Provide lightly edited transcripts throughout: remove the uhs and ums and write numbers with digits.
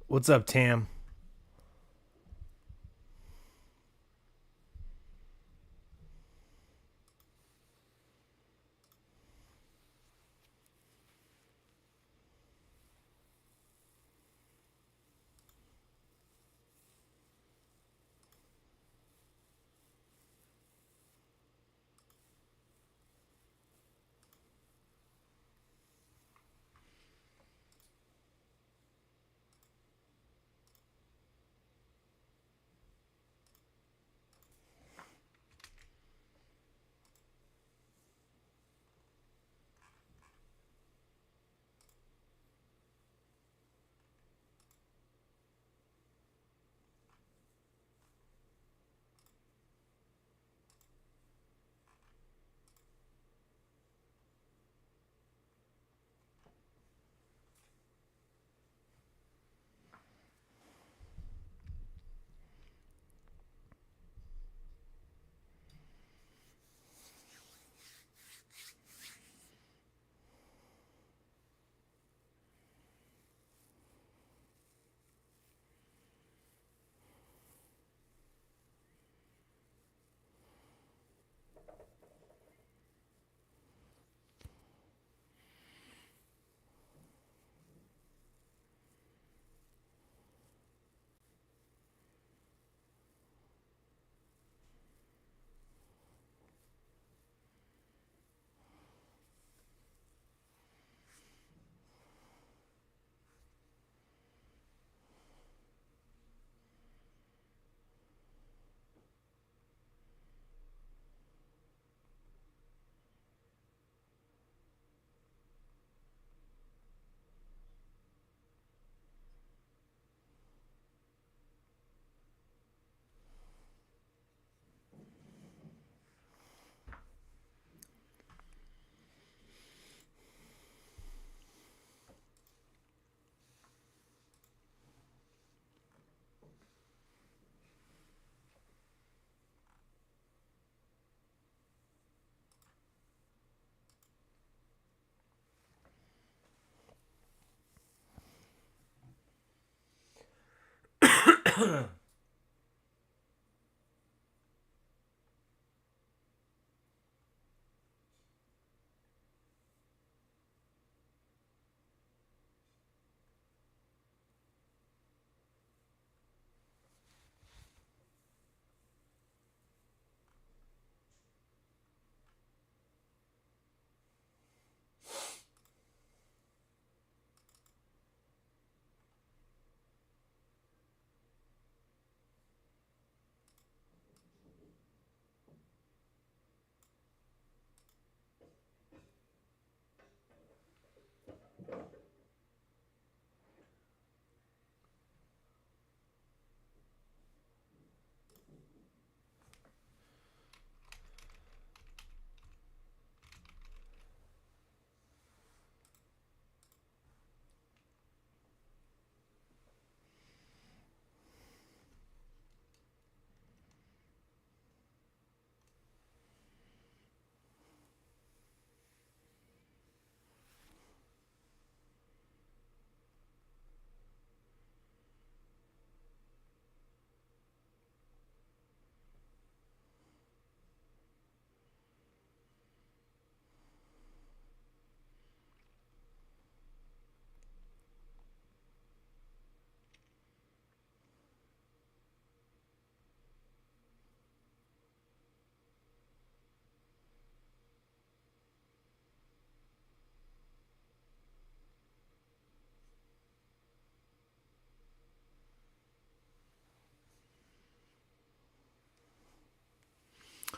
What's up, Tam?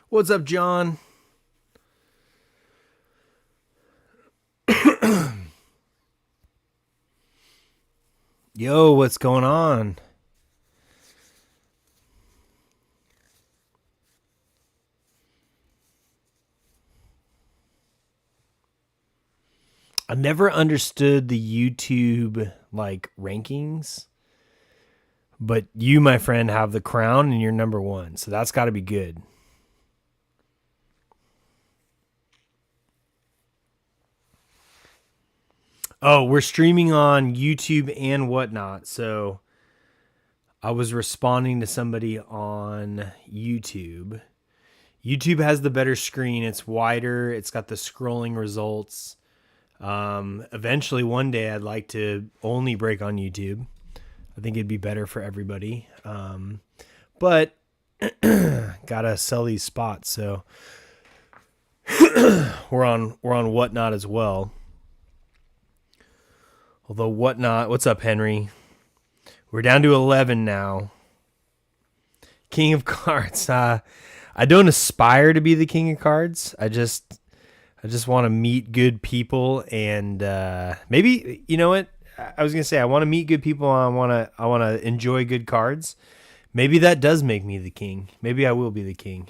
What's up, John? Yo, what's going on? I never understood the YouTube like rankings, but you, my friend, have the crown and you're number one, so that's got to be good. Oh, we're streaming on YouTube and whatnot. So I was responding to somebody on YouTube. YouTube has the better screen. It's wider. It's got the scrolling results. Eventually, one day, I'd like to only break on YouTube. I think it'd be better for everybody. But gotta sell these spots, so we're on whatnot as well. Although whatnot, what's up, Henry? We're down to 11 now. King of Cards. I don't aspire to be the King of Cards. I just want to meet good people, and maybe, you know what? I was gonna say I want to meet good people. I want to enjoy good cards. Maybe that does make me the king. Maybe I will be the king.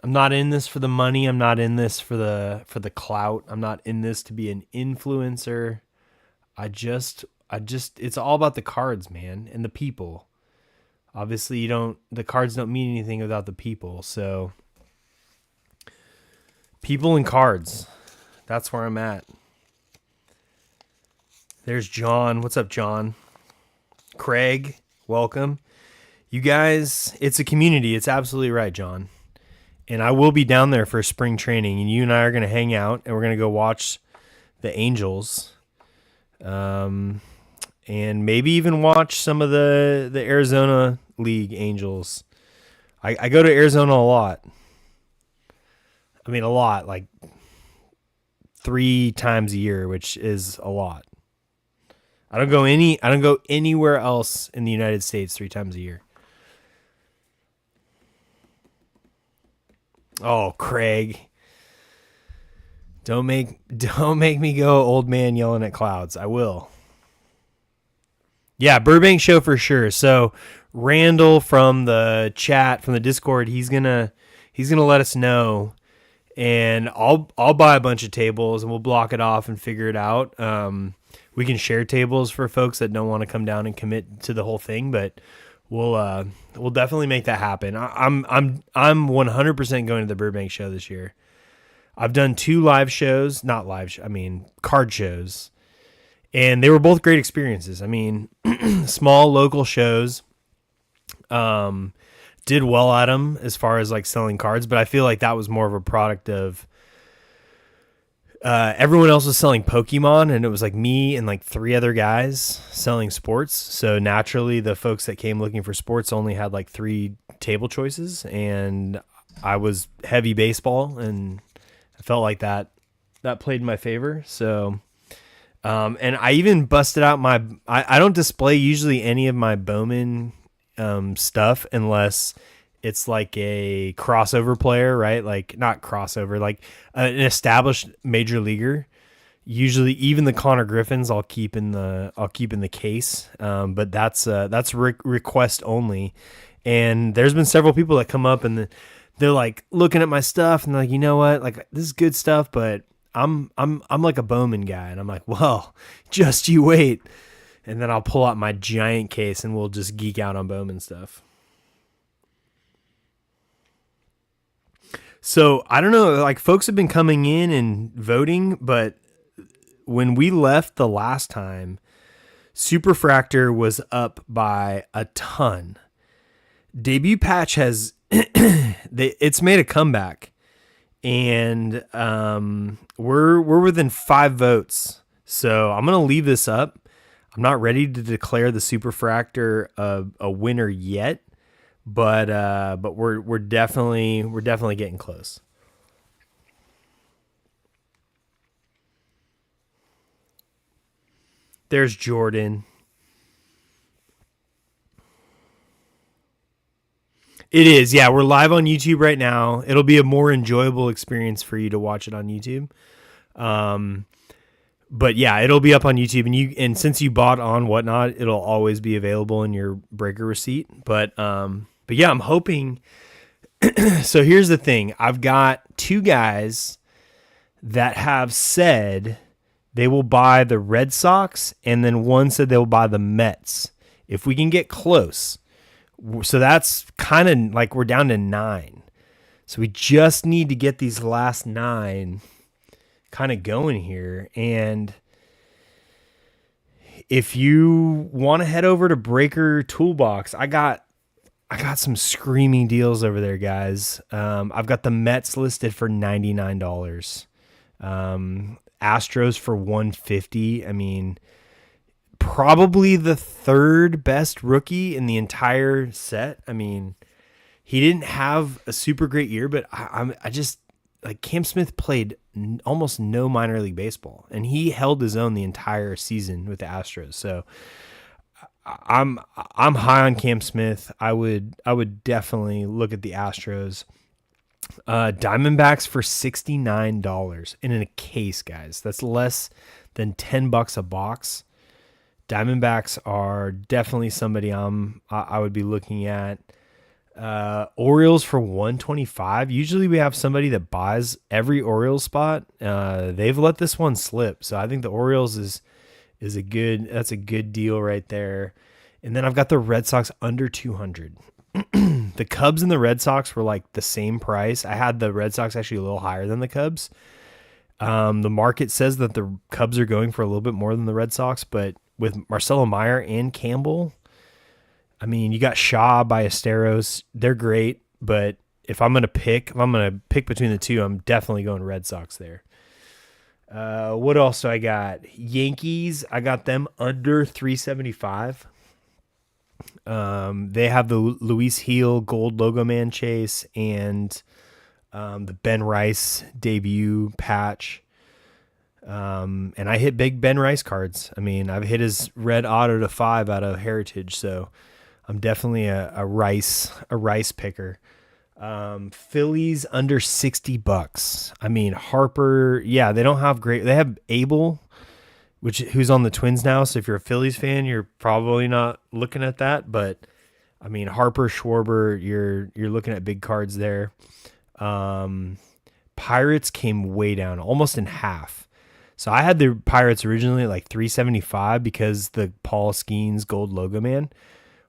I'm not in this for the money. I'm not in this for the clout. I'm not in this to be an influencer. I just it's all about the cards, man, and the people. Obviously, the cards don't mean anything without the people. So people and cards. That's where I'm at. There's John. What's up, John? Craig, welcome. You guys, it's a community. It's absolutely right, John. And I will be down there for spring training, and you and I are going to hang out, and we're going to go watch the Angels. And maybe even watch some of the Arizona League Angels. I go to Arizona a lot. I mean, a lot, like 3 times a year, which is a lot. I don't go anywhere else in the United States 3 times a year. Oh, Craig. Don't make me go old man yelling at clouds. I will. Yeah, Burbank show for sure. So Randall from the chat, from the Discord, he's gonna let us know, and I'll buy a bunch of tables and we'll block it off and figure it out. We can share tables for folks that don't want to come down and commit to the whole thing, but we'll definitely make that happen. I'm 100% going to the Burbank show this year. I've done 2 live shows, not live, card shows, and they were both great experiences. I mean, small local shows, did well at them as far as like selling cards, but I feel like that was more of a product of everyone else was selling Pokemon, and it was like me and like 3 other guys selling sports. So naturally, the folks that came looking for sports only had like 3 table choices, and I was heavy baseball, and I felt like that played in my favor. So, and I even busted out I don't display usually any of my Bowman stuff unless it's like a crossover player, right? Like not crossover, like an established major leaguer. Usually, even the Connor Griffins, I'll keep in the case. But that's request only. And there's been several people that come up and they're like looking at my stuff and they're like, you know what, like this is good stuff, but I'm like a Bowman guy, and I'm like, well, just you wait. And then I'll pull out my giant case and we'll just geek out on Bowman stuff. So I don't know, like folks have been coming in and voting, but when we left the last time, Superfractor was up by a ton. Debut Patch has it's made a comeback, and we're within 5 votes. So I'm gonna leave this up. I'm not ready to declare the Superfractor a winner yet. But we're definitely getting close. There's Jordan. It is, yeah. We're live on YouTube right now. It'll be a more enjoyable experience for you to watch it on YouTube. But yeah, it'll be up on YouTube, and since you bought on Whatnot, it'll always be available in your breaker receipt. But yeah, I'm hoping. So here's the thing. I've got 2 guys that have said they will buy the Red Sox, and then one said they'll buy the Mets if we can get close. So that's kind of like we're down to 9. So we just need to get these last 9 kind of going here. And if you want to head over to Breaker Toolbox, I got some screaming deals over there, guys. I've got the Mets listed for $99. Astros for $150. I mean, probably the third best rookie in the entire set. I mean, he didn't have a super great year, but I just like Cam Smith played almost no minor league baseball, and he held his own the entire season with the Astros. So I'm high on Cam Smith. I would definitely look at the Astros. Diamondbacks for $69 and in a case, guys. That's less than $10 a box. Diamondbacks are definitely somebody I would be looking at. Orioles for $125. Usually we have somebody that buys every Orioles spot. They've let this one slip, so I think the Orioles is a good deal right there. And then I've got the Red Sox under 200. The Cubs and the Red Sox were like the same price. I had the Red Sox actually a little higher than the Cubs. The market says that the Cubs are going for a little bit more than the Red Sox, but with Marcelo Meyer and Campbell, I mean, you got Shaw, Ballesteros. They're great, but if I'm gonna pick between the two, I'm definitely going Red Sox there. What else do I got? Yankees. I got them under 375. They have the Luis Heel gold logo man chase and the Ben Rice debut patch. And I hit big Ben Rice cards. I mean, I've hit his red auto to 5 out of Heritage, so I'm definitely a Rice picker. Phillies under $60. I mean, Harper, yeah, they don't have great. They have Abel, who's on the Twins now. So if you're a Phillies fan, you're probably not looking at that. But I mean, Harper, Schwarber, you're looking at big cards there. Pirates came way down, almost in half. So I had the Pirates originally at like 375 because the Paul Skeens gold logo man.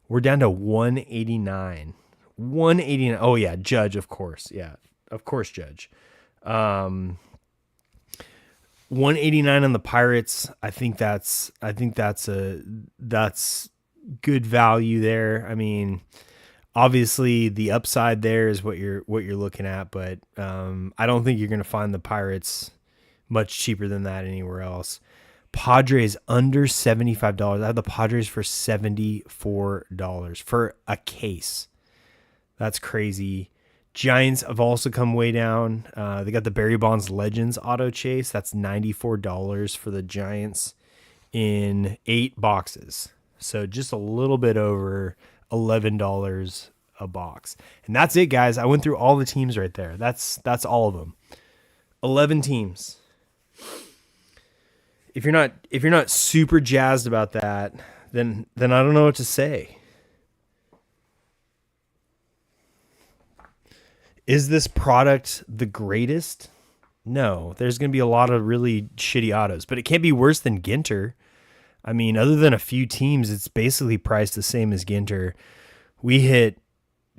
We're down to 189. 189. Oh yeah, Judge, of course. Yeah, of course, Judge. 189 on the Pirates. I think that's good value there. I mean, obviously the upside there is what you're looking at, but I don't think you're going to find the Pirates much cheaper than that anywhere else. Padres under $75. I have the Padres for $74 for a case. That's crazy. Giants have also come way down. They got the Barry Bonds Legends auto chase. That's $94 for the Giants in 8 boxes. So just a little bit over $11 a box. And that's it, guys. I went through all the teams right there. That's all of them. 11 teams. If you're not super jazzed about that, then I don't know what to say. Is this product the greatest? No, there's going to be a lot of really shitty autos, but it can't be worse than Ginter. I mean, other than a few teams, it's basically priced the same as Ginter. We hit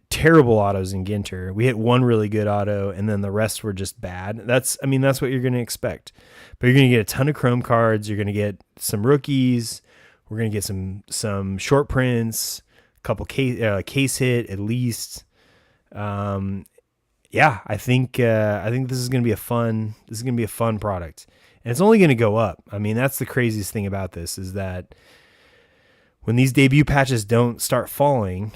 terrible autos in Ginter. We hit one really good auto, and then the rest were just bad. That's what you're going to expect. But you're going to get a ton of chrome cards. You're going to get some rookies. We're going to get some short prints, a couple case hit at least. Yeah, I think this is going to be a fun product, and it's only going to go up. I mean, that's the craziest thing about this is that when these debut patches don't start falling,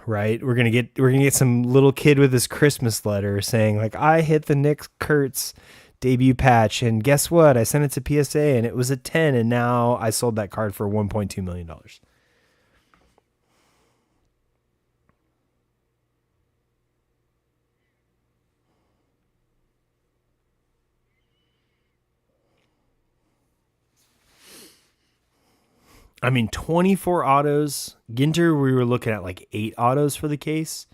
right? We're gonna get some little kid with his Christmas letter saying like, I hit the Nick Kurtz debut patch, and guess what? I sent it to PSA, and it was a 10, and now I sold that card for $1.2 million. I mean, 24 autos. Ginter, we were looking at like 8 autos for the case.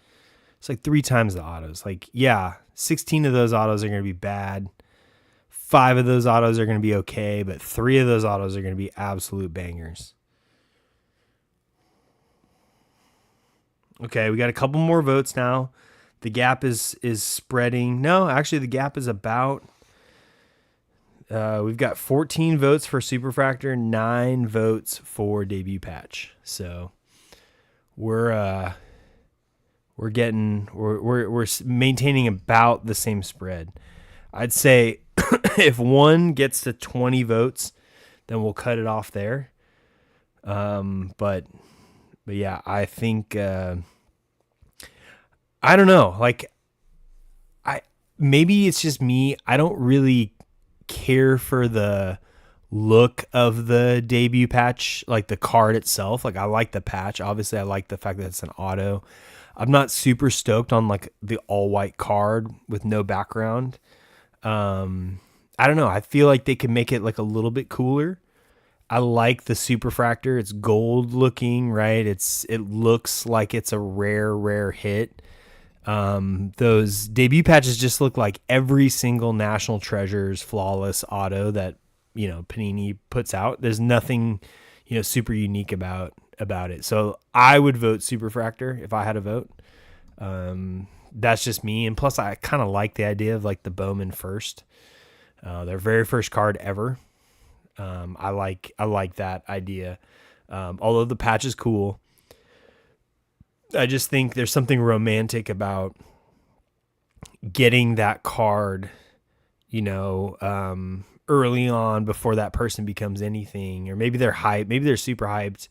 It's like 3 times the autos. Like, yeah, 16 of those autos are going to be bad. 5 of those autos are going to be okay, but 3 of those autos are going to be absolute bangers. Okay, we got a couple more votes now. The gap is spreading. No, actually, the gap is about We've got 14 votes for Superfractor, 9 votes for debut patch. So we're maintaining about the same spread. I'd say if one gets to 20 votes, then we'll cut it off there. But yeah, I think I don't know. Like maybe it's just me. I don't really care for the look of the debut patch, like the card itself. Like I like the patch. Obviously, I like the fact that it's an auto. I'm not super stoked on like the all white card with no background. I don't know. I feel like they could make it like a little bit cooler. I like the Superfractor. It's gold looking, right? It looks like it's a rare hit. Those debut patches just look like every single National Treasures flawless auto that, Panini puts out. There's nothing, super unique about it. So I would vote Superfractor if I had a vote. That's just me. And plus I kind of like the idea of like the Bowman first, their very first card ever. I like that idea. Although the patch is cool, I just think there's something romantic about getting that card, early on before that person becomes anything, or maybe they're hyped, maybe they're super hyped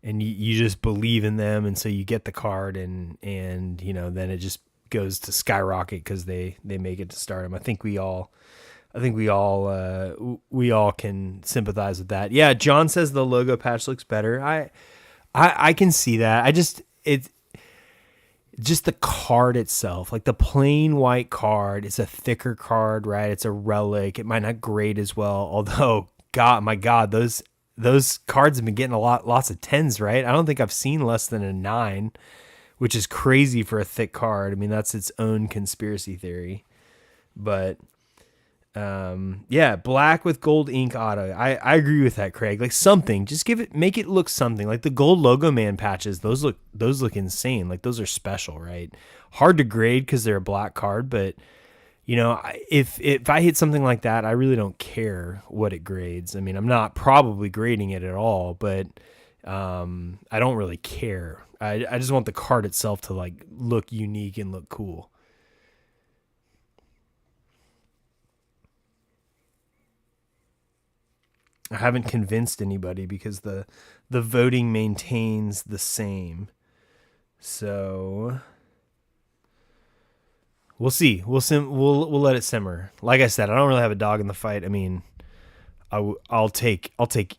and you just believe in them. And so you get the card and, then it just goes to skyrocket because they make it to stardom. I think we all can sympathize with that. Yeah. John says the logo patch looks better. I can see that. It's just the card itself, like the plain white card. It's a thicker card, right? It's a relic. It might not grade as well. Although, my God, those cards have been getting lots of 10s, right? I don't think I've seen less than a 9, which is crazy for a thick card. I mean, that's its own conspiracy theory. But yeah, black with gold ink auto. I agree with that, Craig. Like something, just make it look something. Like the gold Logo Man patches, those look insane. Like those are special, right? Hard to grade because they're a black card, but if I hit something like that, I really don't care what it grades. I mean, I'm not probably grading it at all, but I don't really care. I just want the card itself to like look unique and look cool. I haven't convinced anybody because the voting maintains the same. So we'll see. We'll let it simmer. Like I said, I don't really have a dog in the fight. I mean, I'll take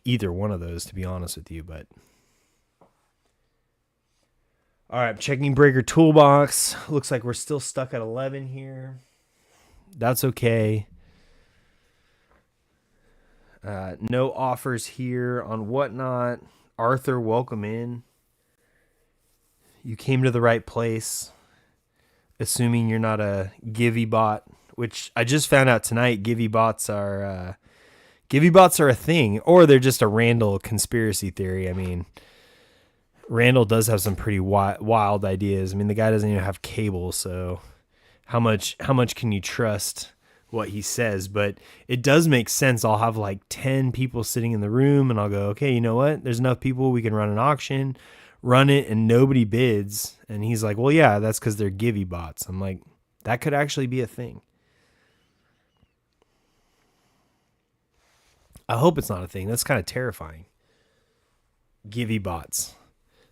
either one of those, to be honest with you. But all right, checking breaker toolbox. Looks like we're still stuck at 11 here. That's okay. No offers here on Whatnot. Arthur, welcome in. You came to the right place, assuming you're not a Givey bot, which I just found out tonight. Givey bots are a thing, or they're just a Randall conspiracy theory. I mean, Randall does have some pretty wild ideas. I mean, the guy doesn't even have cable, so how much can you trust what he says? But it does make sense. I'll have like 10 people sitting in the room and I'll go, okay, you know what? There's enough people. We can run an auction, run it, and nobody bids. And he's like, well, yeah, that's because they're Givey bots. I'm like, that could actually be a thing. I hope it's not a thing. That's kind of terrifying. Givey bots.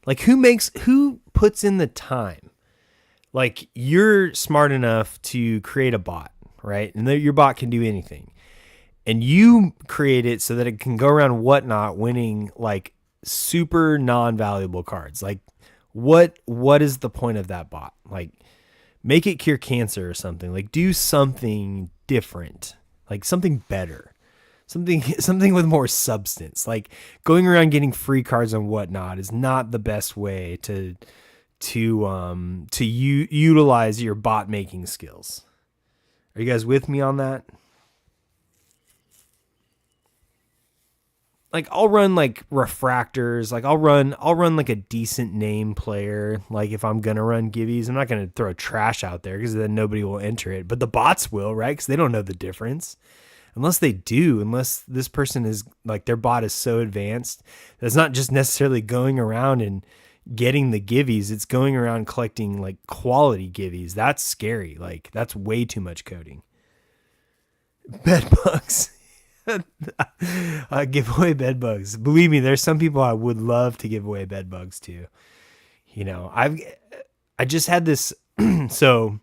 Like who puts in the time? Like you're smart enough to create a bot, right? And your bot can do anything. And you create it so that it can go around Whatnot winning like super non-valuable cards. Like what is the point of that bot? Like make it cure cancer or something. Like do something different. Like something better. Something with more substance. Like going around getting free cards on Whatnot is not the best way to utilize your bot making skills. Are you guys with me on that? Like I'll run like refractors, like I'll run like a decent name player. Like if I'm gonna run Giveys, I'm not gonna throw trash out there because then nobody will enter it. But the bots will, right? Because they don't know the difference. unless they do, unless this person is like their bot is so advanced that's not just necessarily going around and getting the givvies, it's going around collecting like quality givvies. That's scary. Like that's way too much coding. Bed bugs. Give away bed bugs. Believe me, there's some people I would love to give away bed bugs to. You know, I just had this so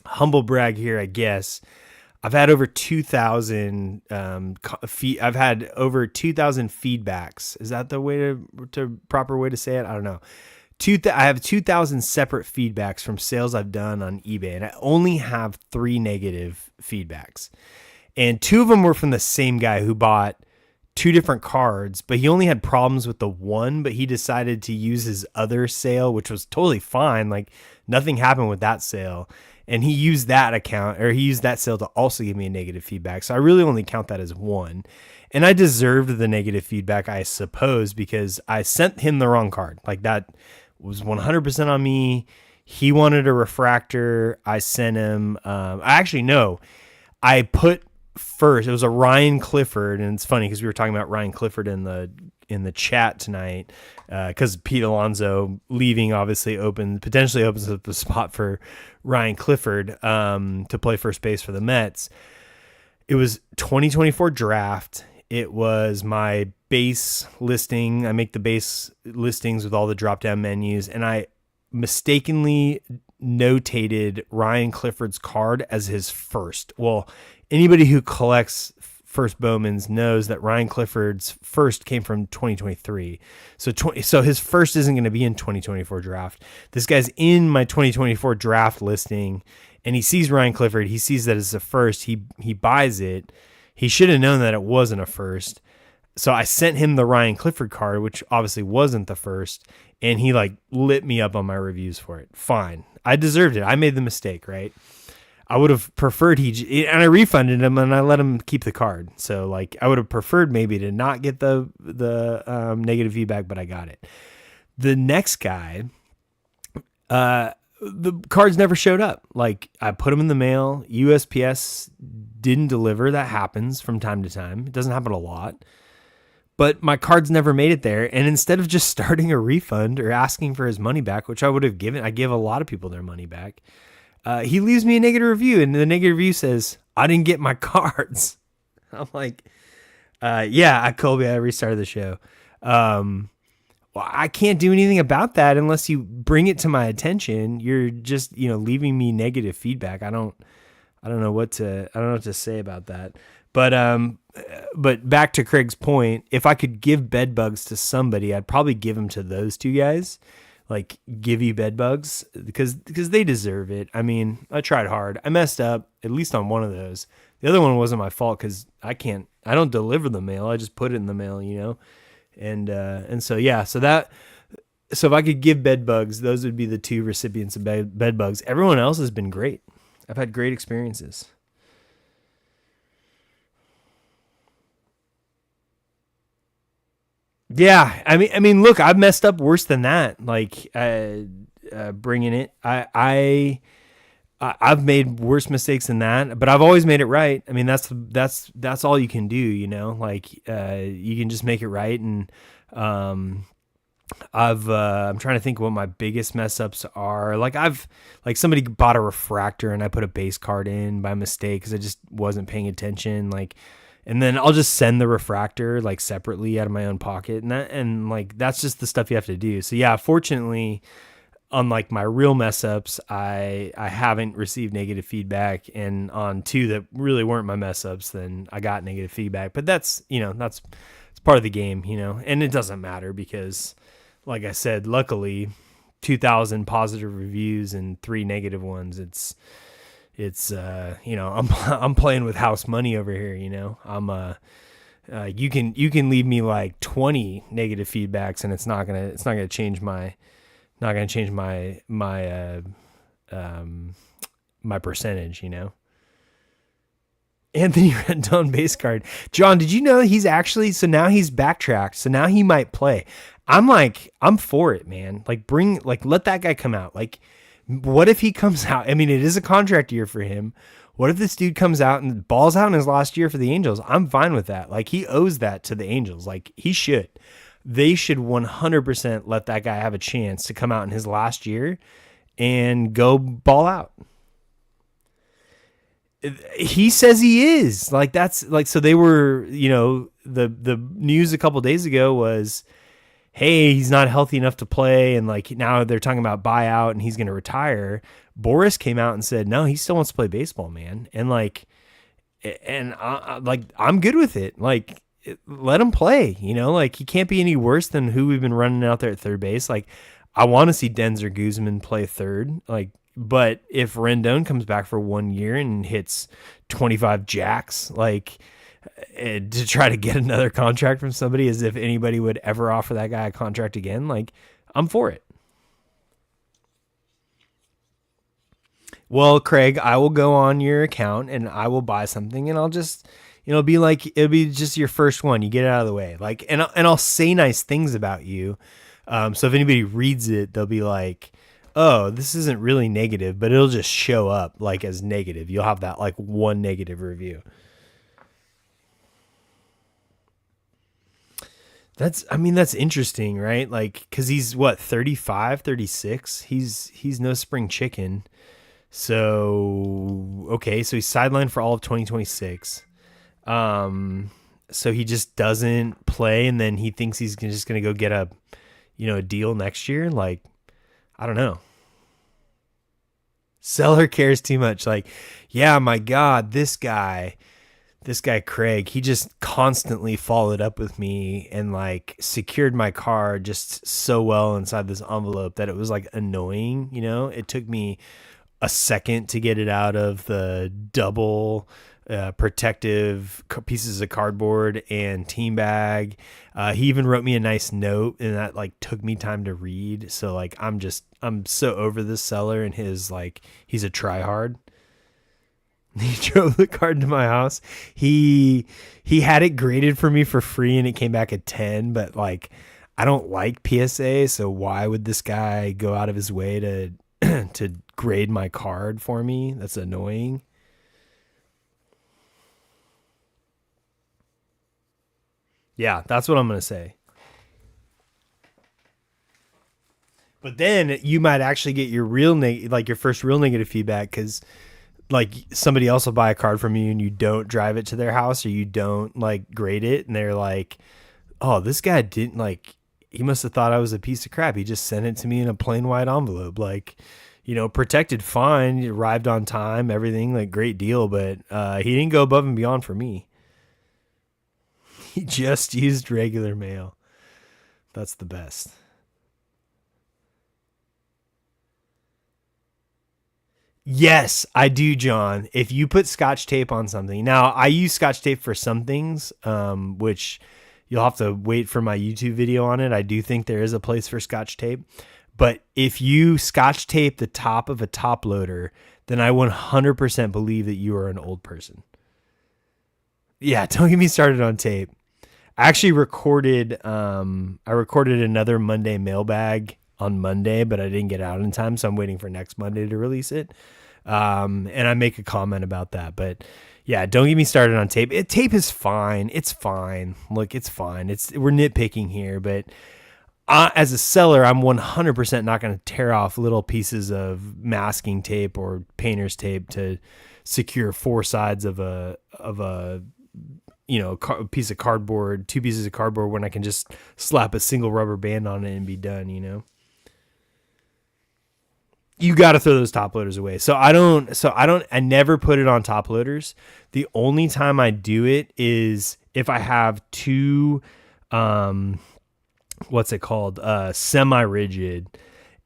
humble brag here, I guess. I've had over 2,000 I've had over 2,000 feedbacks. Is that the way to proper way to say it? I don't know. I have 2,000 separate feedbacks from sales I've done on eBay, and I only have 3 negative feedbacks. And 2 of them were from the same guy who bought 2 different cards, but he only had problems with the one, but he decided to use his other sale, which was totally fine. Like nothing happened with that sale. And he used that account, or he used that sale to also give me a negative feedback. So I really only count that as 1. And I deserved the negative feedback, I suppose, because I sent him the wrong card. Like that was 100% on me. He wanted a refractor. I sent him, I put first, it was a Ryan Clifford. And it's funny because we were talking about Ryan Clifford in the chat tonight, because Pete Alonso leaving obviously potentially opens up the spot for Ryan Clifford to play first base for the Mets. It was 2024 draft. It was my base listing. I make the base listings with all the drop down menus, and I mistakenly notated Ryan Clifford's card as his first. Well, anybody who collects first Bowmans knows that Ryan Clifford's first came from 2023. So his first isn't going to be in 2024 draft. This guy's in my 2024 draft listing, and he sees Ryan Clifford. He sees that it's a first. He buys it. He should have known that it wasn't a first. So I sent him the Ryan Clifford card, which obviously wasn't the first, and he like lit me up on my reviews for it. Fine. I deserved it. I made the mistake, right? I would have preferred and I refunded him and I let him keep the card. So like I would have preferred maybe to not get the negative feedback, but I got it. The next guy, the cards never showed up. Like I put them in the mail. USPS didn't deliver. That happens from time to time. It doesn't happen a lot. But my cards never made it there. And instead of just starting a refund or asking for his money back, which I would have given, I give a lot of people their money back. He leaves me a negative review, and the negative review says, I didn't get my cards. I'm like, Colby, I restarted the show. Well, I can't do anything about that unless you bring it to my attention. You're just, leaving me negative feedback. I don't know what to say about that. But back to Craig's point, if I could give bed bugs to somebody, I'd probably give them to those 2 guys. Like give you bed bugs because they deserve it. I mean, I tried hard. I messed up at least on one of those. The other one wasn't my fault because I don't deliver the mail. I just put it in the mail, and so if I could give bed bugs, those would be the 2 recipients of bed bugs. Everyone else has been great. I've had great experiences. Yeah, I mean, look, I've messed up worse than that. Like, bringing it, I've made worse mistakes than that, but I've always made it right. I mean, that's all you can do, Like, you can just make it right. And I'm trying to think what my biggest mess ups are. Like, somebody bought a refractor and I put a base card in by mistake because I just wasn't paying attention. Like. And then I'll just send the refractor like separately out of my own pocket. And that's just the stuff you have to do. So yeah, fortunately, unlike my real mess ups, I haven't received negative feedback. And on 2 that really weren't my mess ups, then I got negative feedback. But that's it's part of the game, and it doesn't matter because like I said, luckily 2,000 positive reviews and 3 negative ones. I'm playing with house money over here. You can leave me like 20 negative feedbacks and it's not gonna change my my percentage. Anthony Rendon base card. John, did you know so now he's backtracked. So now he might play. I'm for it, man. Let that guy come out. Like, what if he comes out? I mean, it is a contract year for him. What if this dude comes out and balls out in his last year for the Angels? I'm fine with that. Like, he owes that to the Angels. Like, he should. They should 100% let that guy have a chance to come out in his last year and go ball out. He says he is. Like, that's like, so they were, the news a couple days ago was, hey, he's not healthy enough to play, and like now they're talking about buyout and he's going to retire. Boris came out and said, no, he still wants to play baseball, man. And like, and I'm good with it. Like, let him play, like he can't be any worse than who we've been running out there at third base. Like, I want to see Denzer Guzman play third. Like, but if Rendon comes back for 1 year and hits 25 jacks, like, to try to get another contract from somebody, as if anybody would ever offer that guy a contract again, like, I'm for it. Well, Craig, I will go on your account and I will buy something, and I'll just, it'll be just your first one. You get it out of the way. Like, and I'll say nice things about you. So if anybody reads it, they'll be like, oh, this isn't really negative, but it'll just show up like as negative. You'll have that like one negative review. That's interesting, right? Like, cause he's what, 35, 36. He's no spring chicken. So, okay. So he's sidelined for all of 2026. So he just doesn't play, and then he thinks he's just going to go get a deal next year. Like, I don't know. Seller cares too much. Like, yeah, my God, this guy Craig, he just constantly followed up with me and like secured my car just so well inside this envelope that it was like annoying. It took me a second to get it out of the double protective pieces of cardboard and team bag. He even wrote me a nice note, and that like took me time to read. So like, I'm so over this seller and his, like, he's a tryhard. He drove the card to my house. He had it graded for me for free, and it came back at 10, but like, I don't like PSA. So why would this guy go out of his way to grade my card for me? That's annoying. Yeah, that's what I'm going to say. But then you might actually get your like your first real negative feedback, because like somebody else will buy a card from you and you don't drive it to their house, or you don't like grade it, and they're like, oh, this guy didn't, like, he must have thought I was a piece of crap. He just sent it to me in a plain white envelope. Like, protected fine, arrived on time, everything, like, great deal, but he didn't go above and beyond for me. He just used regular mail. That's the best. Yes, I do, John. If you put scotch tape on something, now I use scotch tape for some things, which you'll have to wait for my YouTube video on it. I do think there is a place for scotch tape, but if you scotch tape the top of a top loader, then I 100% believe that you are an old person. Yeah, don't get me started on tape. I actually recorded another Monday mailbag on Monday, but I didn't get out in time, so I'm waiting for next Monday to release it. And I make a comment about that, but yeah, don't get me started on tape. Tape is fine. It's fine. Look, it's fine. We're nitpicking here, but as a seller, I'm 100% not going to tear off little pieces of masking tape or painter's tape to secure four sides of a piece of cardboard, two pieces of cardboard, when I can just slap a single rubber band on it and be done. You got to throw those top loaders away. I never put it on top loaders. The only time I do it is if I have two, what's it called? Semi-rigid,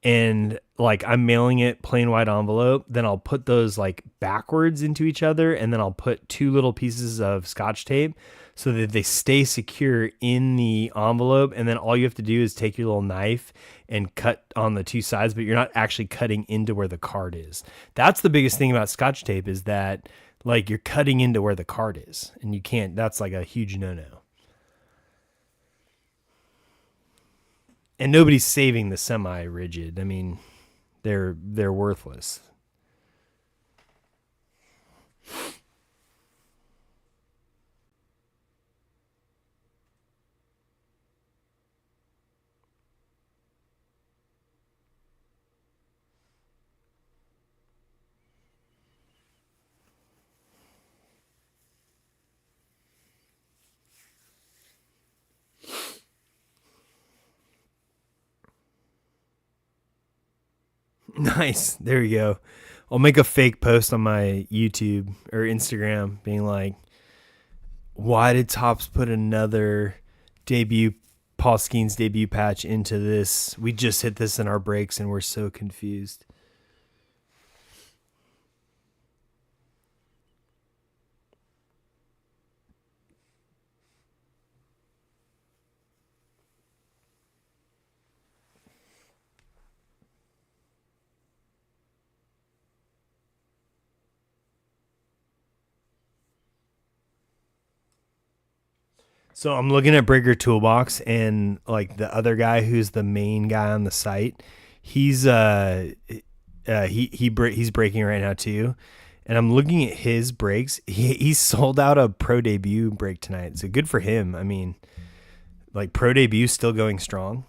and like I'm mailing it plain white envelope, then I'll put those like backwards into each other, and then I'll put two little pieces of scotch tape so that they stay secure in the envelope. And then all you have to do is take your little knife and cut on the two sides, but you're not actually cutting into where the card is. That's the biggest thing about scotch tape, is that like you're cutting into where the card is, and you can't, that's like a huge no-no. And nobody's saving the semi-rigid. I mean, they're worthless. Nice. There you go. I'll make a fake post on my YouTube or Instagram being like, why did Topps put another debut, Paul Skeens debut patch into this? We just hit this in our breaks and we're so confused. So I'm looking at Breaker Toolbox, and like the other guy who's the main guy on the site, he's he's breaking right now too. And I'm looking at his breaks. He sold out a pro debut break tonight. So good for him. I mean, like pro debut still going strong.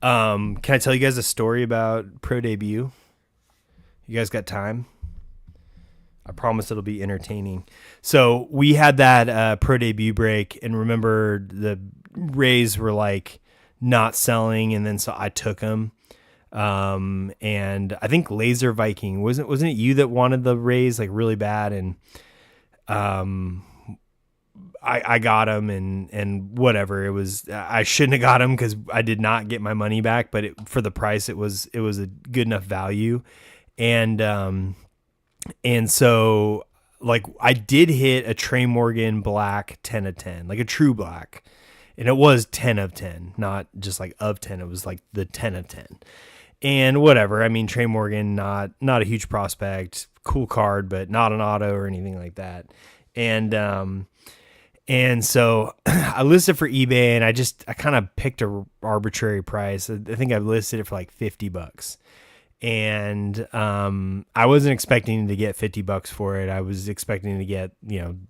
Can I tell you guys a story about pro debut? You guys got time? I promise it'll be entertaining. So we had that pro debut break, and remember the Rays were like not selling, and then so I took them. And I think Laser Viking wasn't it you that wanted the Rays like really bad, and I got them, and whatever, it was I shouldn't have got them because I did not get my money back, but for the price it was a good enough value, and so, like, I did hit a Trey Morgan black 10 of 10, like a true black. And it was 10 of 10, not just like of 10. It was like the 10 of 10. And whatever. I mean, Trey Morgan, not a huge prospect, cool card, but not an auto or anything like that. And so I listed for eBay, and I kind of picked a arbitrary price. I think I listed it for like $50. And I wasn't expecting to get $50 for it. I was expecting to get,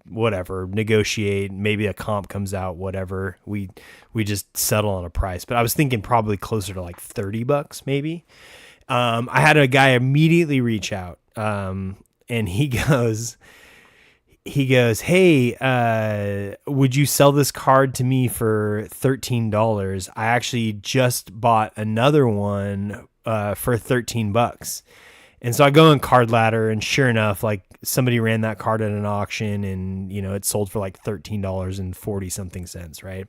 whatever, negotiate, maybe a comp comes out, whatever. We just settle on a price, but I was thinking probably closer to like $30 maybe. I had a guy immediately reach out, and he goes, hey, would you sell this card to me for $13? I actually just bought another one for $13. And so I go in Card Ladder, and sure enough, like somebody ran that card at an auction, and it sold for like $13.40 something cents, right?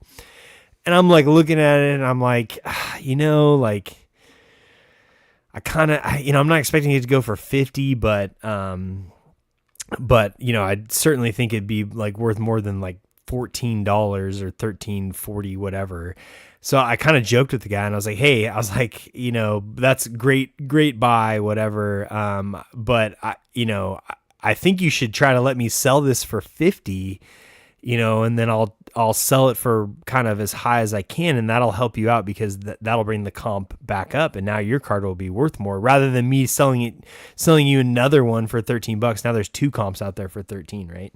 And I'm like looking at it, and I'm like, like I'm not expecting it to go for 50, but I certainly think it'd be like worth more than like $14 or $13.40, whatever. So I kind of joked with the guy, and I was like, hey, that's great buy, whatever. But I think you should try to let me sell this for 50, and then I'll sell it for kind of as high as I can, and that'll help you out because that'll bring the comp back up, and now your card will be worth more rather than me selling you another one for $13. Now there's two comps out there for 13, right?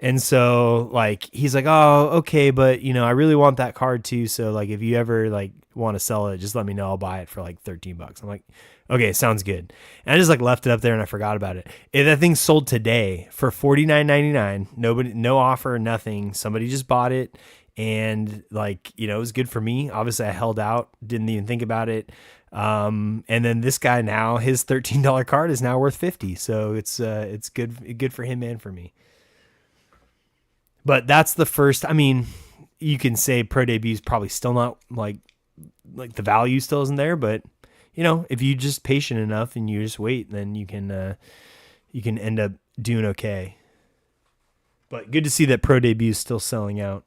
And so like he's like, oh, okay, but I really want that card too. So like if you ever like want to sell it, just let me know. I'll buy it for like $13. I'm like, okay, sounds good. And I just like left it up there and I forgot about it. That thing sold today for $49.99. Nobody, no offer, nothing. Somebody just bought it, and like it was good for me. Obviously, I held out, didn't even think about it. And then this guy now, his $13 card is now worth 50. So it's good for him and for me. But that's the first. I mean, you can say pro debut is probably still not like the value still isn't there, but if you just patient enough and you just wait, then you can end up doing okay. But good to see that pro debut is still selling out.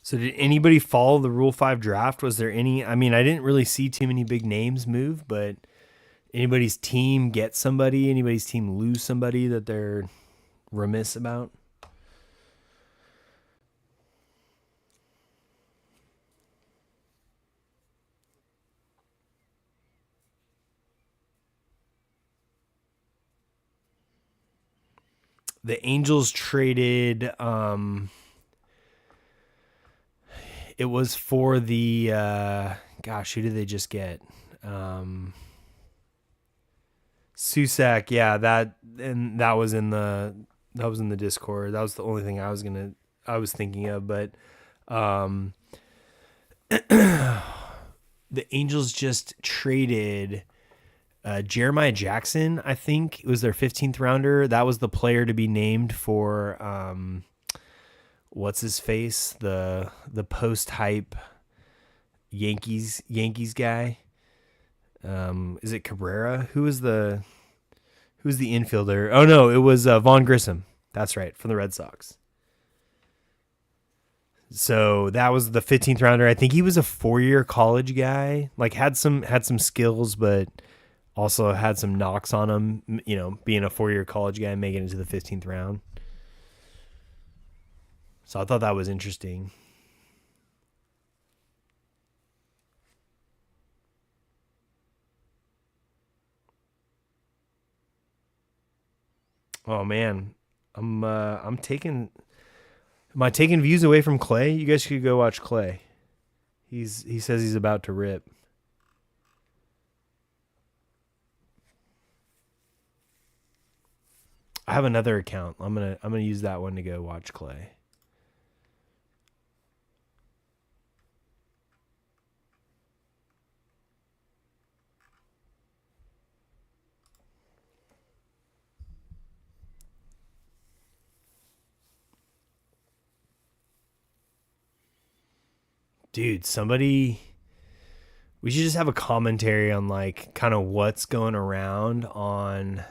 So did anybody follow the Rule 5 draft? Was there any? I mean, I didn't really see too many big names move, but anybody's team get somebody? Anybody's team lose somebody that they're remiss about? The Angels traded It was for the gosh, who did they just get? Susak, yeah, that was in the Discord. That was the only thing I was thinking of, but the Angels just traded Jeremiah Jackson. I think it was their 15th rounder. That was the player to be named for what's his face, the post hype Yankees guy. Is it Cabrera? Who's the infielder? Oh no, it was Vaughn Grissom. That's right, from the Red Sox. So that was the 15th rounder. I think he was a 4-year college guy. Like had some skills, but also had some knocks on him. You know, being a 4-year college guy, making it to the 15th round. So I thought that was interesting. Oh man, I'm taking. Am I taking views away from Clay? You guys should go watch Clay. He says he's about to rip. I have another account. I'm gonna use that one to go watch Clay. Dude, we should just have a commentary on like kind of what's going around on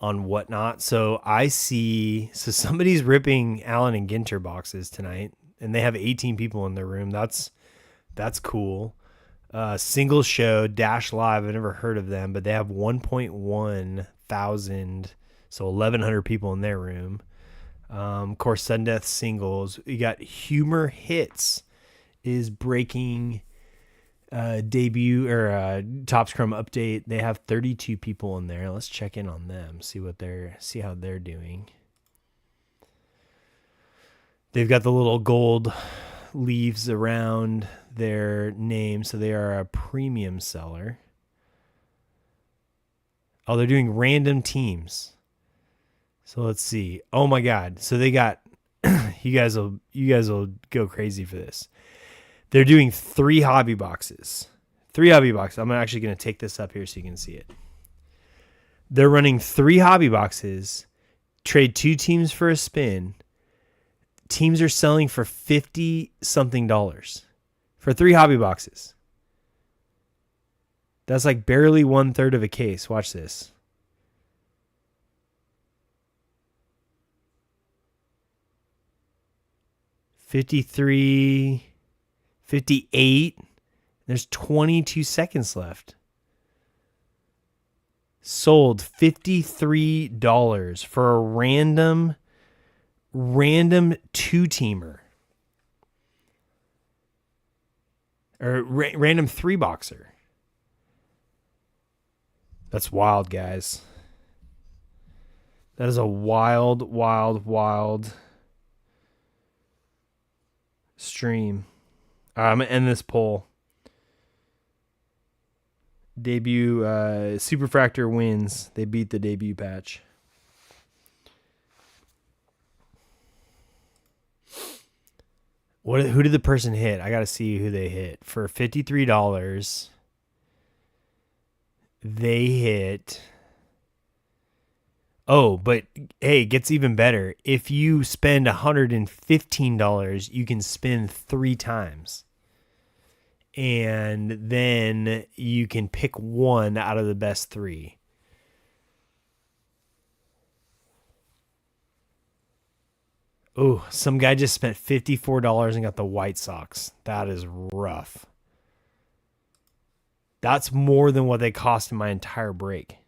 whatnot. So somebody's ripping Allen and Ginter boxes tonight, and they have 18 people in their room. That's cool. Single show Dash Live. I've never heard of them, but they have 1.1 thousand, so 1,100 people in their room. Of course, Sudden Death singles. You got Humor Hits is breaking debut or Topps Chrome update. They have 32 people in there. Let's check in on them, see how they're doing. They've got the little gold leaves around their name, so they are a premium seller. Oh, they're doing random teams. So let's see. Oh my God. So they got you guys will go crazy for this. They're doing 3 hobby boxes. 3 hobby boxes. I'm actually going to take this up here so you can see it. They're running 3 hobby boxes, trade 2 teams for a spin. Teams are selling for $50-something for 3 hobby boxes. That's like barely 1/3 of a case. Watch this. $53, $58. There's 22 seconds left. Sold $53 for a random 2-teamer. Or random 3-boxer. That's wild, guys. That is a wild stream. I'm going to end this poll. Debut Superfractor wins. They beat the debut patch. Who did the person hit? I got to see who they hit. For $53, they hit. Oh, but hey, it gets even better. If you spend $115, you can spin 3 times. And then you can pick one out of the best 3. Oh, some guy just spent $54 and got the White Sox. That is rough. That's more than what they cost in my entire break.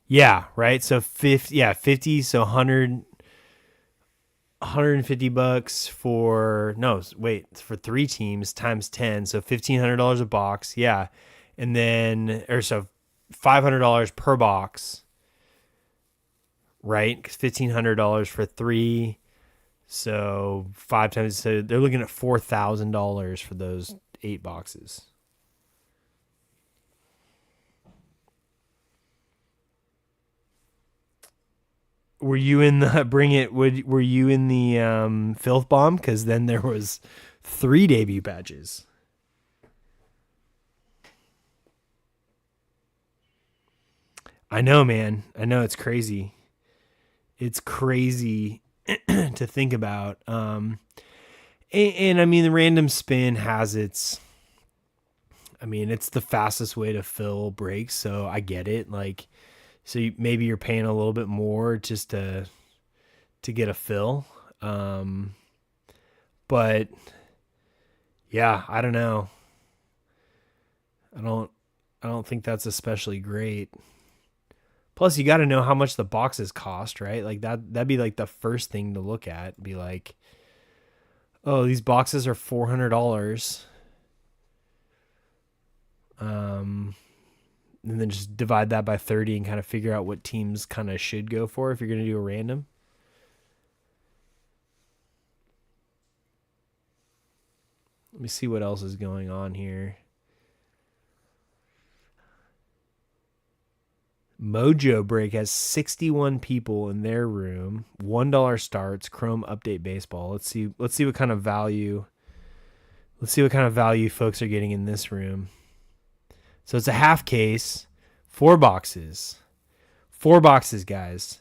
Yeah, right? So 50, so 150 bucks for 3 teams times 10, so $1,500 a box. Yeah. And then so $500 per box. Right? Cuz $1,500 for 3, So 5 times, so they're looking at $4,000 for those 8 boxes. Were you in the were you in the filth bomb? Because then there was 3 debut patches. I know, man. I know, it's crazy. It's crazy to think about. And I mean, the random spin has its. I mean, it's the fastest way to fill breaks, so I get it. Like, so maybe you're paying a little bit more just to get a fill. But yeah, I don't know. I don't I don't think that's especially great. Plus, you got to know how much the boxes cost, right? Like that'd be like the first thing to look at. Be like, oh, these boxes are $400. And then just divide that by 30 and kind of figure out what teams kind of should go for if you're going to do a random. Let me see what else is going on here. Mojo Break has 61 people in their room. $1 starts. Chrome Update Baseball. Let's see what kind of value. Let's see what kind of value folks are getting in this room. So it's a half case, 4 boxes. 4 boxes, guys.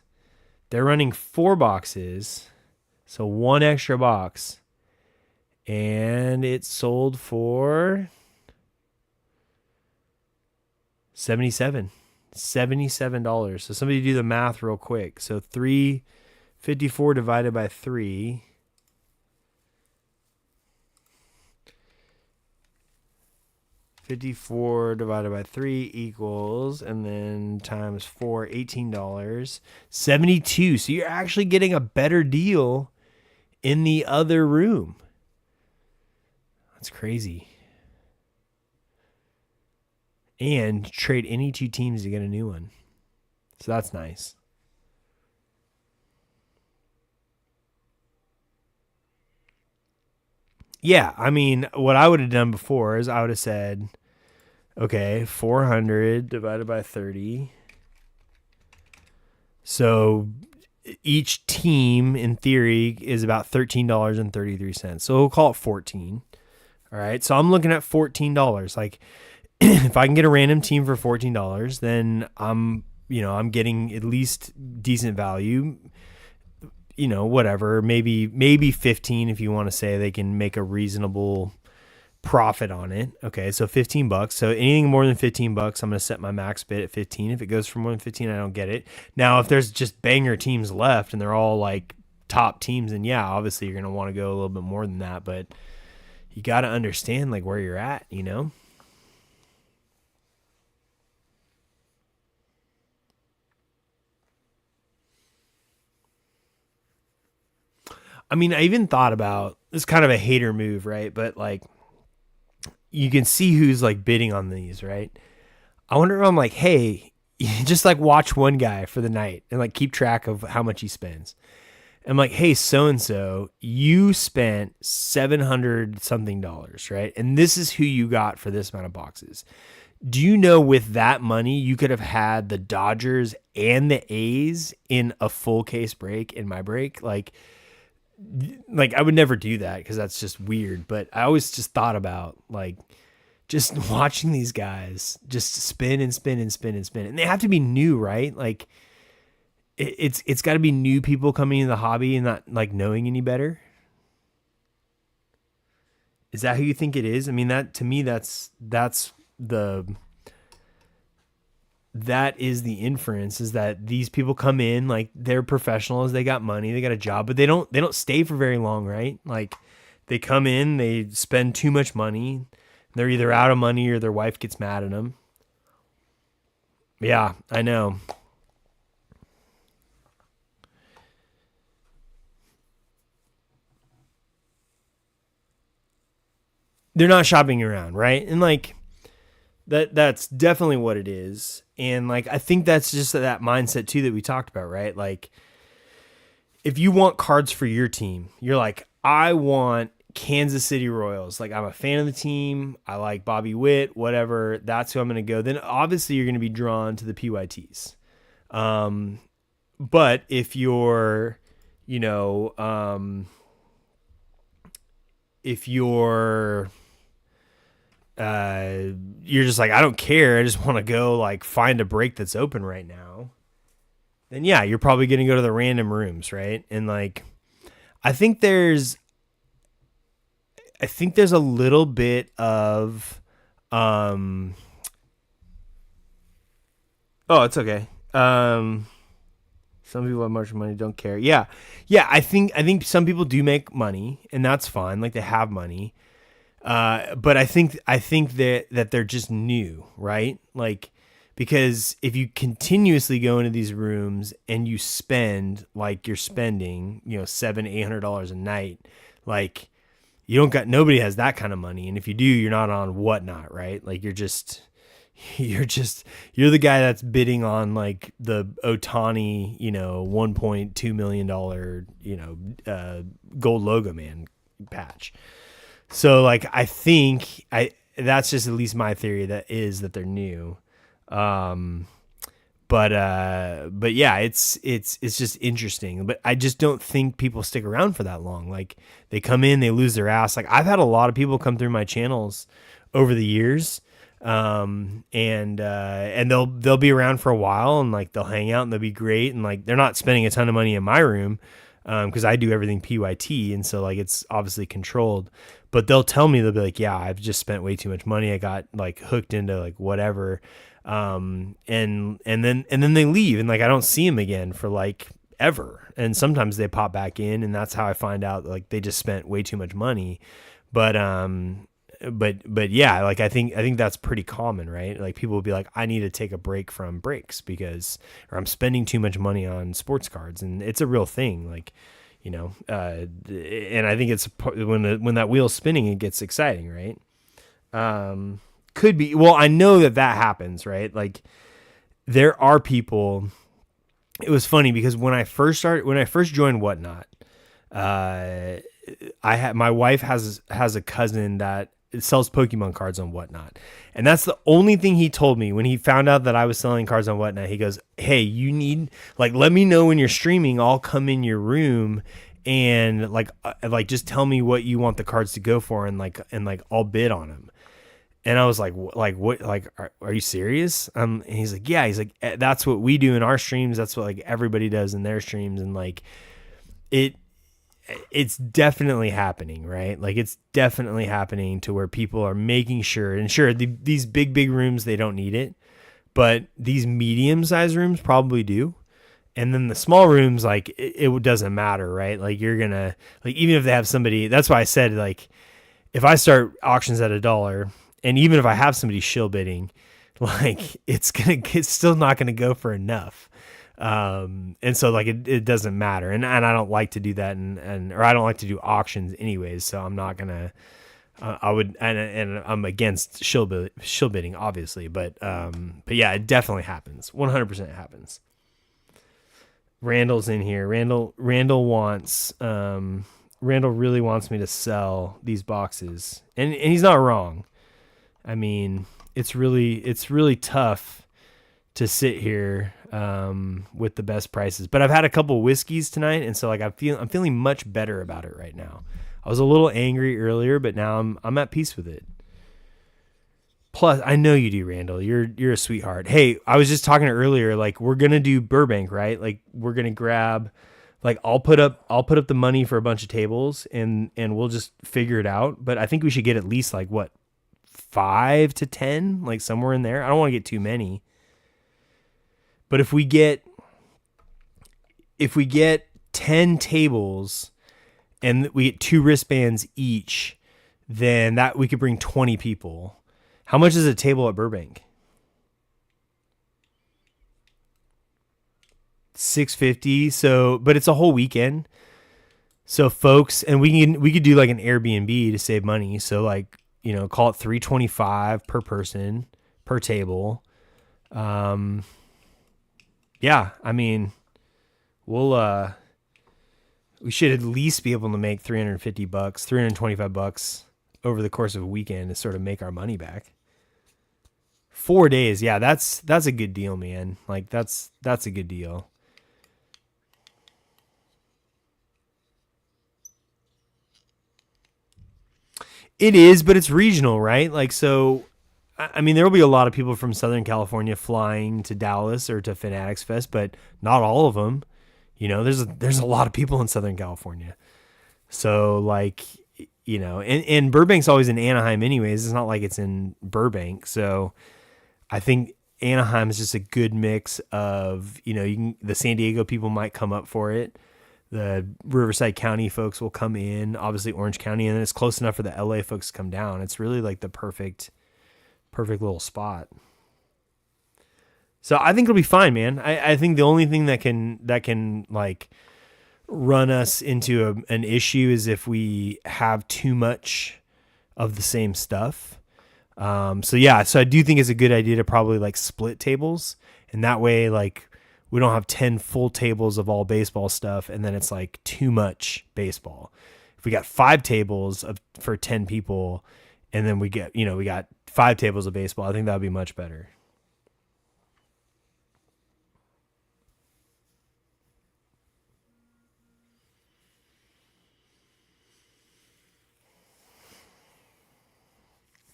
They're running 4 boxes, so 1 extra box. And it sold for $77. So somebody do the math real quick. So 354 divided by 3. 54 divided by 3 equals, and then times 4, $18. 72. So you're actually getting a better deal in the other room. That's crazy. And trade any 2 teams to get a new one. So that's nice. Yeah, I mean, what I would have done before is I would have said, okay, 400 divided by 30. So each team, in theory, is about $13.33. So we'll call it 14. All right, so I'm looking at $14. Like, if I can get a random team for $14, then I'm getting at least decent value. Whatever, maybe 15 if you want to say they can make a reasonable profit on it. Okay, so $15. So anything more than $15, I'm going to set my max bid at 15. If it goes for more than 15, I don't get it. Now, if there's just banger teams left and they're all like top teams, then yeah, obviously you're going to want to go a little bit more than that, but you got to understand like where you're at, I mean, I even thought about this, kind of a hater move, right? But like, you can see who's like bidding on these, right? I wonder if I'm like, hey, just like watch one guy for the night and like keep track of how much he spends. I'm like, hey, so and so, you spent $700 something, right? And this is who you got for this amount of boxes. Do you know with that money you could have had the Dodgers and the A's in a full case break in my break? Like I would never do that because that's just weird. But I always just thought about like just watching these guys just spin and spin and spin and spin, and they have to be new, right? Like it's got to be new people coming into the hobby and not like knowing any better. Is that who you think it is? I mean, that to me, that is the inference, is that these people come in like they're professionals, they got money, they got a job, but they don't stay for very long, right? Like they come in, they spend too much money, they're either out of money or their wife gets mad at them. Yeah, I know. They're not shopping around, right? And like that's definitely what it is. And like I think that's just that mindset too that we talked about, right? Like if you want cards for your team, you're like, I want Kansas City Royals. Like, I'm a fan of the team. I like Bobby Witt, whatever. That's who I'm going to go. Then obviously you're going to be drawn to the PYTs. But if you're, you know, if you're just like, I don't care, I just want to go like find a break that's open right now, then yeah, you're probably going to go to the random rooms, right? And like, I think there's a little bit of oh, it's okay. Some people have much money, don't care. Yeah. I think some people do make money, and that's fine. Like, they have money. But I think that they're just new, right? Like, because if you continuously go into these rooms and you spend like you're spending, $700-800 a night, like, nobody has that kind of money. And if you do, you're not on Whatnot, right? Like, you're the guy that's bidding on like the Ohtani, $1.2 million, gold logo man patch. So like, I think that's just at least my theory, that they're new. But yeah, it's just interesting, but I just don't think people stick around for that long. Like, they come in, they lose their ass. Like, I've had a lot of people come through my channels over the years. And they'll be around for a while, and like, they'll hang out and they'll be great. And like, they're not spending a ton of money in my room, cause I do everything PYT. And so like, it's obviously controlled, but they'll tell me, they'll be like, yeah, I've just spent way too much money. I got like hooked into like whatever. And then they leave, and like, I don't see them again for like ever. And sometimes they pop back in, and that's how I find out like they just spent way too much money. But yeah, like, I think that's pretty common, right? Like, people will be like, I need to take a break from breaks or I'm spending too much money on sports cards. And it's a real thing. Like, and I think it's when that wheel's spinning, it gets exciting, right? Could be. Well, I know that happens, right? Like, there are people. It was funny because when I first joined Whatnot, my wife has a cousin that sells Pokemon cards on Whatnot. And that's the only thing he told me when he found out that I was selling cards on Whatnot. He goes, hey, you need, like, let me know when you're streaming. I'll come in your room and like just tell me what you want the cards to go for, and I'll bid on them. And I was like, what, like, are you serious? And he's like, yeah, he's like, that's what we do in our streams. That's what like everybody does in their streams. And like, it's definitely happening, right? Like, it's definitely happening to where people are making sure, and sure, these big rooms, they don't need it, but these medium-sized rooms probably do. And then the small rooms, like, it doesn't matter, right? Like, you're gonna, like, even if they have somebody, that's why I said, like, if I start auctions at $1, and even if I have somebody shill bidding, like, it's still not gonna go for enough. And so like, it doesn't matter. And I don't like to do that. Or I don't like to do auctions anyways. So I'm not gonna, and I'm against shill bidding, obviously, but yeah, it definitely happens. 100% happens. Randall's in here. Randall really wants me to sell these boxes, and he's not wrong. I mean, it's really tough to sit here with the best prices. But I've had a couple whiskeys tonight, and so like, I'm feeling much better about it right now. I was a little angry earlier, but now I'm at peace with it. Plus, I know you do, Randall. You're a sweetheart. Hey, I was just talking earlier, like, we're gonna do Burbank, right? Like, we're gonna grab, like, I'll put up the money for a bunch of tables, and we'll just figure it out. But I think we should get at least like, what, 5 to 10, like somewhere in there. I don't want to get too many. But if we get 10 tables and we get 2 wristbands each, then that we could bring 20 people. How much is a table at Burbank? $650. So, but it's a whole weekend. So folks, and we could do like an Airbnb to save money. So like, call it $325 per person per table. Yeah, I mean, we'll We should at least be able to make $350, $325 over the course of a weekend to sort of make our money back. 4 days, yeah, that's a good deal, man. Like that's a good deal. It is, but it's regional, right? Like so. I mean, there will be a lot of people from Southern California flying to Dallas or to Fanatics Fest, but not all of them. There's a lot of people in Southern California. So like, and Burbank's always in Anaheim anyways. It's not like it's in Burbank. So I think Anaheim is just a good mix of, the San Diego people might come up for it. The Riverside County folks will come in, obviously Orange County, and then it's close enough for the LA folks to come down. It's really like the perfect little spot. So I think it'll be fine, man. I think the only thing that can like run us into an issue is if we have too much of the same stuff. So I do think it's a good idea to probably like split tables, and that way like we don't have 10 full tables of all baseball stuff and then it's like too much baseball. If we got 5 tables for 10 people and then we got 5 tables of baseball, I think that would be much better.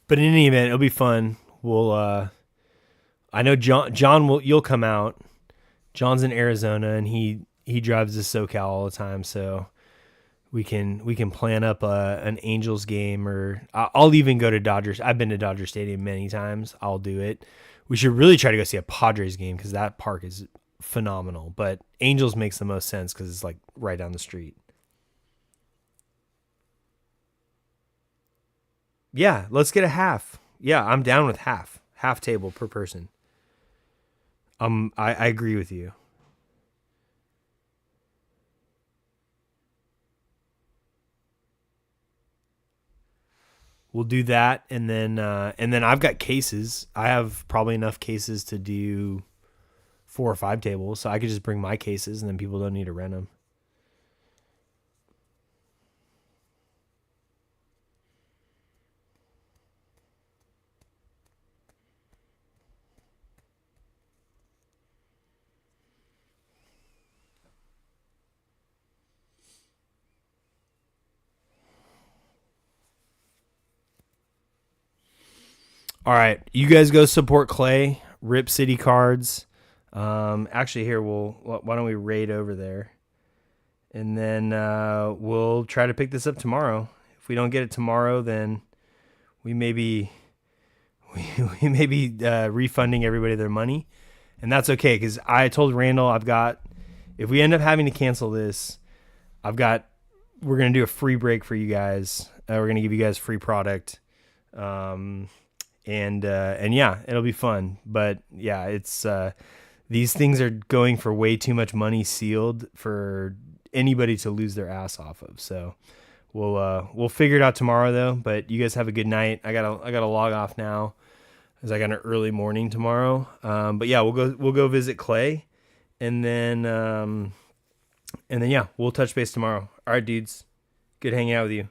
But in any event, it'll be fun. I know you'll come out. John's in Arizona and he drives to SoCal all the time, so we can plan up an Angels game, or I'll even go to Dodgers. I've been to Dodger Stadium many times. I'll do it. We should really try to go see a Padres game because that park is phenomenal. But Angels makes the most sense because it's like right down the street. Yeah, let's get a half. Yeah, I'm down with half table per person. I agree with you. We'll do that, and then I've got cases. I have probably enough cases to do 4 or 5 tables, so I could just bring my cases, and then people don't need to rent them. All right, you guys go support Clay. Rip City cards. Actually, here why don't we raid over there, and then we'll try to pick this up tomorrow. If we don't get it tomorrow, then we may be we may be refunding everybody their money, and that's okay because I told Randall if we end up having to cancel this, we're gonna do a free break for you guys. We're gonna give you guys free product. And yeah, it'll be fun. But yeah, it's these things are going for way too much money sealed for anybody to lose their ass off of. So we'll figure it out tomorrow though. But you guys have a good night. I gotta log off now because I got an early morning tomorrow. But yeah, we'll go visit Clay, and then yeah, we'll touch base tomorrow. All right, dudes, good hanging out with you.